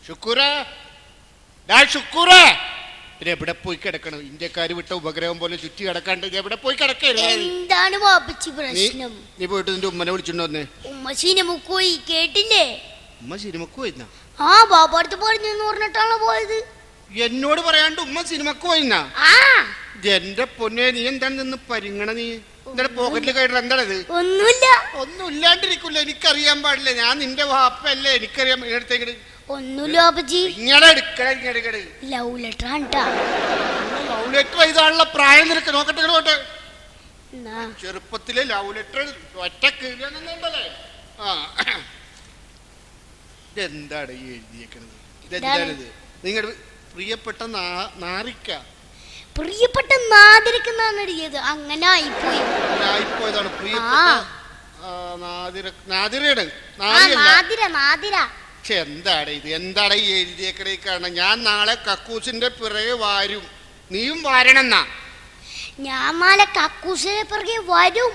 ശുക്കൂറേ, ശുക്കൂറ, പിന്നെ എവിടെ പോയി കിടക്കണം? ഇന്ത്യക്കാര് വിട്ട ഉപഗ്രഹം പോലെ ചുറ്റി കിടക്കാണ്ട് എവിടെ പോയി കിടക്കരുത്. എന്താണ് വാപ്പച്ചി പ്രശ്നം? നീ പോയിട്ട് നിന്റെ ഉമ്മനെ വിളിച്ചിട്ടുണ്ടോന്ന്? ഉമ്മ സിനിമക്ക് പോയി, കേട്ടില്ലേ? ഉമ്മ സിനിമക്ക് പോയിരുന്ന? ആ ബാബടുത്ത് പറഞ്ഞു പറഞ്ഞിട്ടാണോ പോയത്? എന്നോട് പറയാണ്ട് ഉമ്മ സിനിമക്ക് പോയിരുന്ന? ആ എന്റെ പൊന്നെ, നീ എന്താണ് നിന്ന് പരിങ്ങണ? നീ എന്താണ് പോക്കറ്റിൽ കയറി? എന്താണത്? ഒന്നുമില്ല. ഒന്നും ഇല്ലാണ്ടിരിക്കില്ല. എനിക്കറിയാൻ പാടില്ല. ഞാൻ നിന്റെ വാപ്പല്ലേ, എനിക്കറിയാം. എടുത്തേക്കട്. ഒന്നുമില്ല വാപ്പച്ചി. ഇങ്ങനെ എടുക്കട, ഇങ്ങനെ എടുക്കട്. ലവ് ലെറ്റർ ആണ്. ലവ് ലെറ്റർ എഴുതാനുള്ള പ്രായം നിനക്ക്? നോക്കട്ടെ ഇങ്ങോട്ട്. ചെറുപ്പത്തിലെ ലവ് ലെറ്റർ ഒറ്റ കീഴല്ലേ? ആ, ഇതെന്താണ് ഈ എഴുതിയേക്കണത്? ഇതെന്താണിത്? നിങ്ങളുടെ പ്രിയപ്പെട്ട നാരിക്ക, പ്രിയപ്പെട്ട നാദിരക്കെന്നാണ് എഴുതിയത്. അങ്ങനെ ആയിപ്പോയി. ആയിപ്പോയതാണ് പ്രിയപ്പെട്ട നാദിരയുടെ നാദിര. എന്താണ് ഇത്? എന്താണ് ഈ എഴുതിയേക്കണേ? കാരണം ഞാൻ നാളെ കക്കൂസിന്റെ പിറകെ വാരും, നീയും വാരണെന്നാ. ഞാൻ നാളെ കക്കൂസിന്റെ പിറകെ വരും,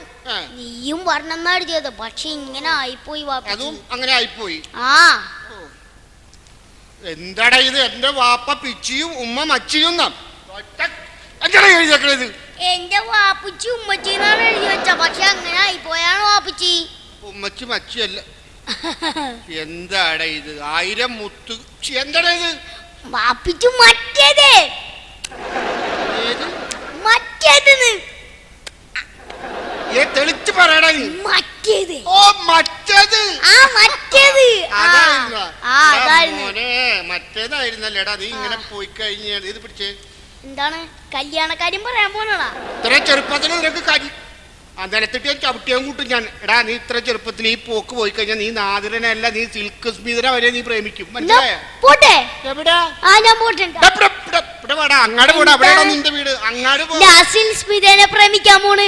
നീയും വരണമെന്നാ എഴുതിയത്. പക്ഷെ ഇങ്ങനെ ആയിപ്പോയി. അതും അങ്ങനെ ആയിപ്പോയി. ആ എന്താടാ ഇത്? എന്റെ വാപ്പ പിച്ചിയും ഉമ്മ മച്ചിയും എഴുതിയേക്കണത്. എന്റെ വാപ്പച്ചി ഉമ്മച്ചിന്നാണ് എഴുതി വെച്ച. പക്ഷെ അങ്ങനെ ആയിപ്പോയാണ് വാപ്പച്ചി. ഉമ്മച്ചി മച്ചിയല്ല. എന്താടാ ഇത്? 1000 മുത്ത്. എന്താടാ ഇത്? വാപ്പിച്ചു മറ്റേത്. തെളിച്ച് പറയടാ നീ. മറ്റേത്. ഓ മറ്റേത്. ആ മറ്റേത്. മോനെ, മറ്റേതായിരുന്നല്ലേടാ. നീ ഇങ്ങനെ പോയി കഴിഞ്ഞ ഇത് പിടിച്ചേ. എന്താണ്? കല്യാണക്കാര്യം പറയാൻ പോണടാ. ഇത്ര ചെറുപ്പത്തിൽ നിനക്ക് നിലത്തിട്ട് ഞാൻ ചവിട്ടിയാൻ കൂട്ടും ഞാൻ. എടാ, നീ ഇത്ര ചെറുപ്പത്തിൽ ഈ പോക്ക് പോയി കഴിഞ്ഞാൽ നീ നാദിരനല്ല, നീ സിൽക്ക് സ്മിതനെ വരെ നീ പ്രേമിക്കും. മനസ്സിലായോ? പോട്ടെ. എവിടാ? ഞാൻ പോട്ടെ. അങ്ങാട് പോടാ. അവിടെയാണോ നിന്റെ വീട്? അങ്ങാട് പോ. സ്മിതനെ പ്രേമിക്കാൻ പോണ്.